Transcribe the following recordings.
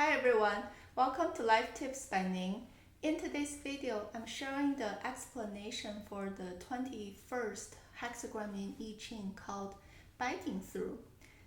Hi everyone, welcome to Life Tips by Ning. In today's video, I'm sharing the explanation for the 21st hexagram in I-Ching called biting through.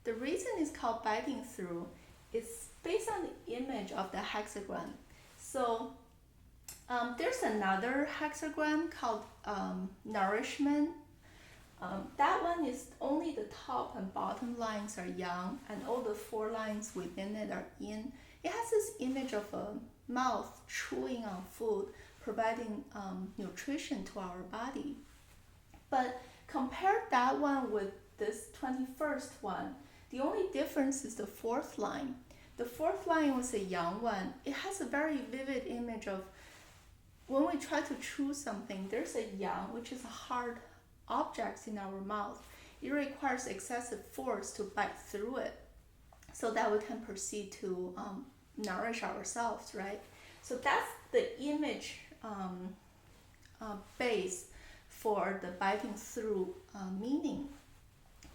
The reason it's called biting through is based on the image of the hexagram. So there's another hexagram called nourishment. That one is only the top and bottom lines are yang and all the four lines within it are yin. It has this image of a mouth chewing on food, providing nutrition to our body. But compare that one with this 21st one, the only difference is the fourth line. The fourth line was a yang one. It has a very vivid image of when we try to chew something, there's a yang, which is a hard object in our mouth. It requires excessive force to bite through it so that we can proceed to nourish ourselves, right? So that's the image base for the biting through meaning.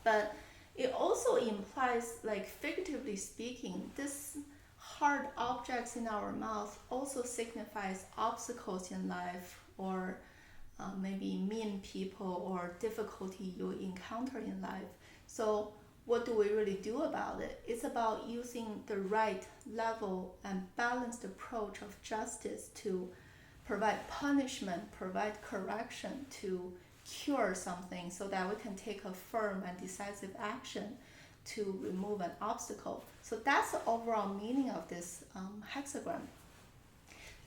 But it also implies, like figuratively speaking, this hard objects in our mouth also signifies obstacles in life or maybe mean people or difficulty you encounter in life. So what do we really do about it? It's about using the right level and balanced approach of justice to provide punishment, provide correction, to cure something so that we can take a firm and decisive action to remove an obstacle. So that's the overall meaning of this hexagram.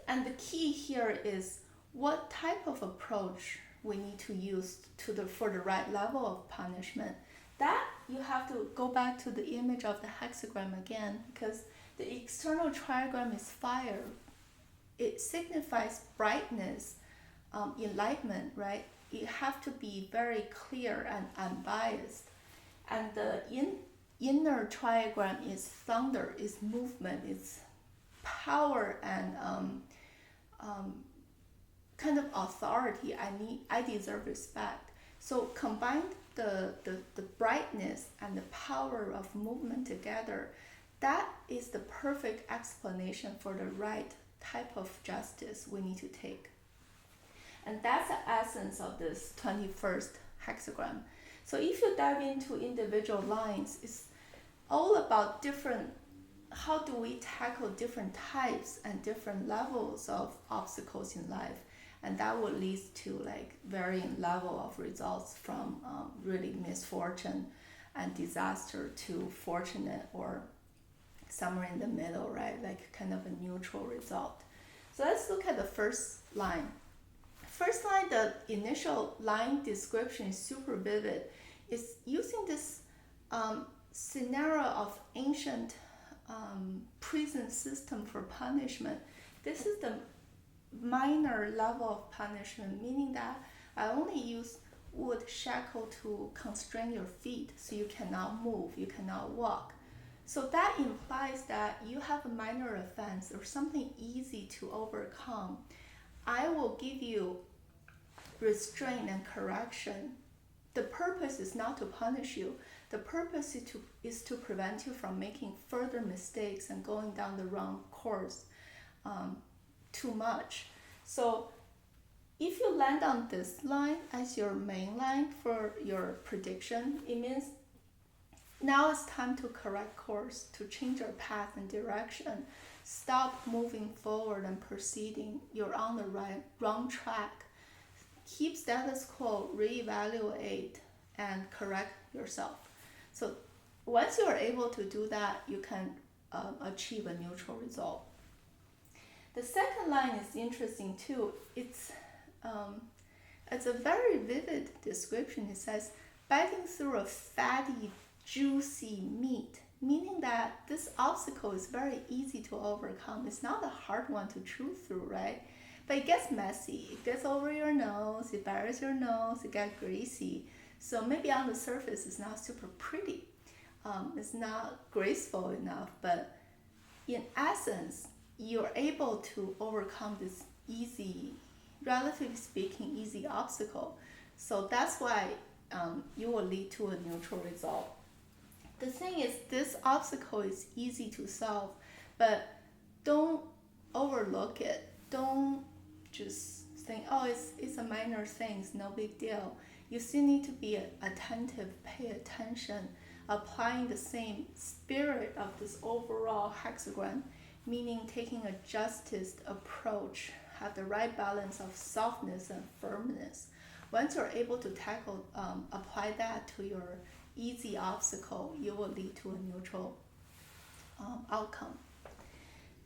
And the key here is what type of approach we need to use for the right level of punishment. That you have to go back to the image of the hexagram again, because the external trigram is fire. It signifies brightness, enlightenment, right? You have to be very clear and unbiased. And the inner trigram is thunder, is movement, is power and kind of authority. I deserve respect. So combine the brightness and the power of movement together. That is the perfect explanation for the right type of justice we need to take. And that's the essence of this 21st hexagram. So if you dive into individual lines, it's all about how do we tackle different types and different levels of obstacles in life. And that will lead to like varying level of results from really misfortune and disaster to fortunate or somewhere in the middle, right? Like kind of a neutral result. So let's look at the first line. First line, the initial line description is super vivid. It's using this scenario of ancient prison system for punishment. This is the minor level of punishment, meaning that I only use wood shackle to constrain your feet so you cannot move, you cannot walk. So that implies that you have a minor offense or something easy to overcome. I will give you restraint and correction. The purpose is not to punish you. The purpose is to prevent you from making further mistakes and going down the wrong course too much. So if you land on this line as your main line for your prediction, it means now it's time to correct course, to change your path and direction. Stop moving forward and proceeding. You're on the wrong track. Keep status quo, reevaluate, and correct yourself. So once you're able to do that, you can achieve a neutral result. The second line is interesting too. It's a very vivid description. It says, biting through a fatty, juicy meat, meaning that this obstacle is very easy to overcome. It's not a hard one to chew through, right? But it gets messy. It gets over your nose, it buries your nose, it gets greasy. So maybe on the surface it's not super pretty. It's not graceful enough, but in essence, you're able to overcome this easy, relatively speaking, easy obstacle. So that's why you will lead to a neutral result. The thing is, this obstacle is easy to solve, but don't overlook it. Don't just think, oh, it's a minor thing, it's no big deal. You still need to be attentive, pay attention, applying the same spirit of this overall hexagram, meaning taking a justice approach, have the right balance of softness and firmness. Once you're able to apply that to your easy obstacle, you will lead to a neutral outcome.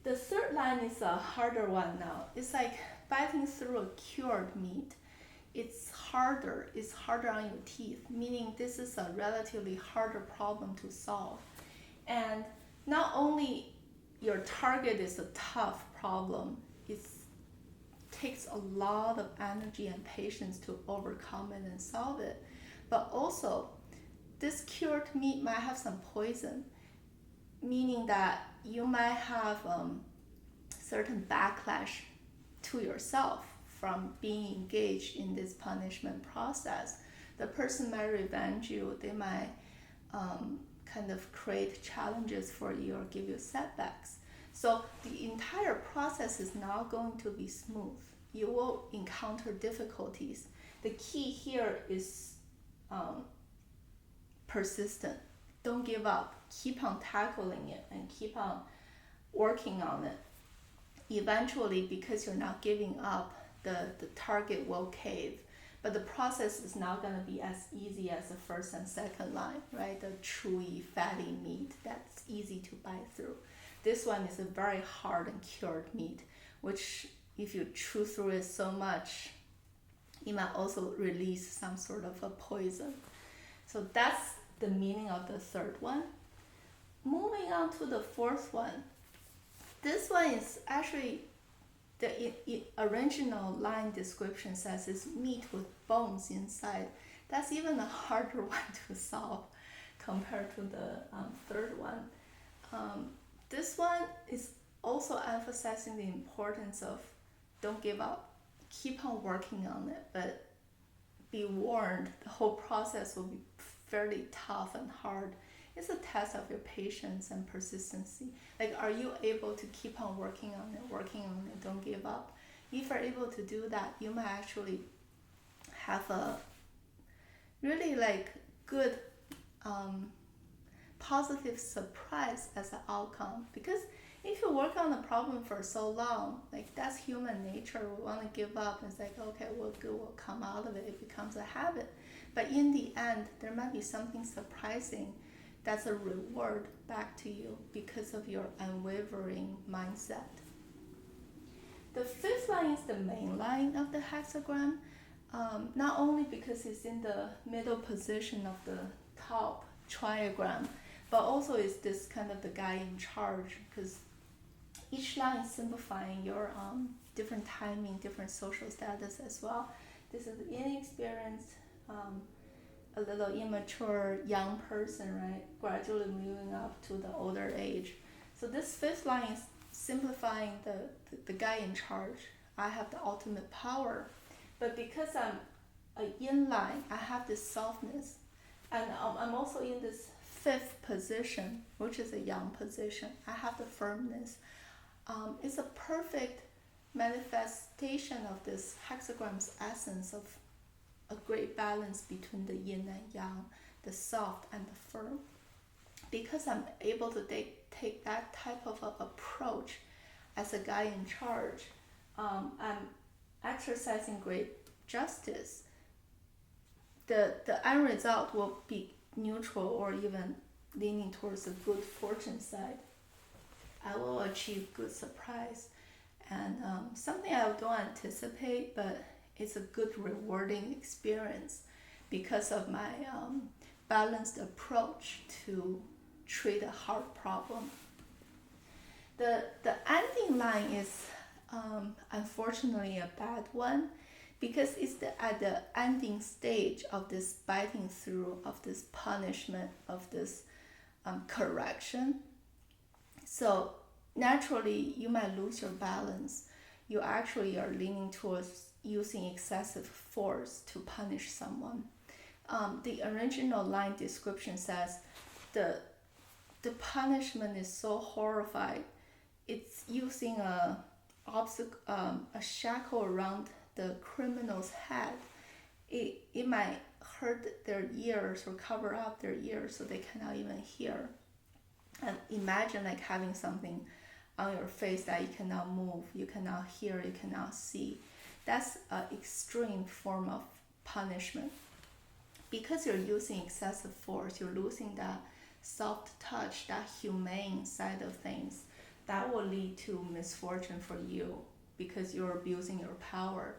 The third line is a harder one now. It's like biting through a cured meat. It's harder on your teeth, meaning this is a relatively harder problem to solve. And not only your target is a tough problem, it takes a lot of energy and patience to overcome it and solve it. But also, this cured meat might have some poison, meaning that you might have certain backlash to yourself from being engaged in this punishment process. The person might revenge you, they might kind of create challenges for you or give you setbacks. So the entire process is not going to be smooth. You will encounter difficulties. The key here is persistent. Don't give up. Keep on tackling it and keep on working on it. Eventually, because you're not giving up, the target will cave. But the process is not going to be as easy as the first and second line, right? The chewy, fatty meat that's easy to bite through. This one is a very hard and cured meat, which if you chew through it so much, it might also release some sort of a poison. So that's the meaning of the third one. Moving on to the fourth one. This one is actually, the original line description says it's meat with bones inside. That's even a harder one to solve compared to the third one. This one is also emphasizing the importance of don't give up, keep on working on it, but be warned, the whole process will be fairly tough and hard. It's a test of your patience and persistency. Like, are you able to keep on working on it, don't give up? If you're able to do that, you might actually have a really good positive surprise as an outcome. Because if you work on the problem for so long, that's human nature. We want to give up. It's like, okay, well, good will come out of it. It becomes a habit. But in the end, there might be something surprising that's a reward back to you because of your unwavering mindset. The fifth line is the main line of the hexagram, not only because it's in the middle position of the top triagram, but also it's this kind of the guy in charge, because each line is simplifying your different timing, different social status as well. This is inexperienced, a little immature young person, right? Gradually moving up to the older age. So this fifth line is simplifying the guy in charge. I have the ultimate power. But because I'm a yin line, I have this softness. And I'm also in this fifth position, which is a yang position. I have the firmness. It's a perfect manifestation of this hexagram's essence of a great balance between the yin and yang, the soft and the firm. Because I'm able to take that type of approach as a guy in charge, I'm exercising great justice. The end result will be neutral or even leaning towards the good fortune side. I will achieve good surprise and something I don't anticipate, but it's a good rewarding experience because of my balanced approach to treat a hard problem. The ending line is unfortunately a bad one, because it's at the ending stage of this biting through, of this punishment, of this correction. So naturally you might lose your balance. You actually are leaning towards using excessive force to punish someone. The original line description says the punishment is so horrifying it's using a shackle around the criminal's head. It might hurt their ears or cover up their ears so they cannot even hear. And imagine like having something on your face that you cannot move, you cannot hear, you cannot see. That's an extreme form of punishment. Because you're using excessive force, you're losing that soft touch, that humane side of things. That will lead to misfortune for you because you're abusing your power.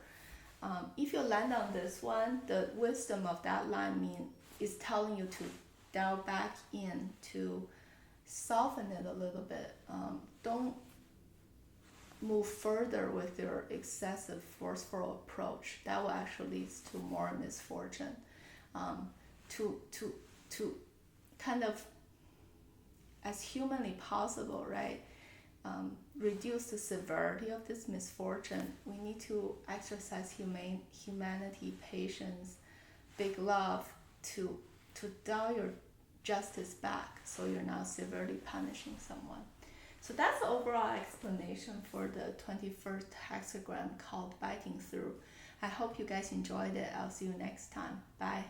If you land on this one, the wisdom of that line is telling you to dial back in, to soften it a little bit. Don't move further with your excessive forceful approach. That will actually lead to more misfortune. To kind of as humanly possible, right? Reduce the severity of this misfortune. We need to exercise humanity, patience, big love to dial your justice back, so you're not severely punishing someone. So that's the overall explanation for the 21st hexagram called biting through. I hope you guys enjoyed it. I'll see you next time. Bye.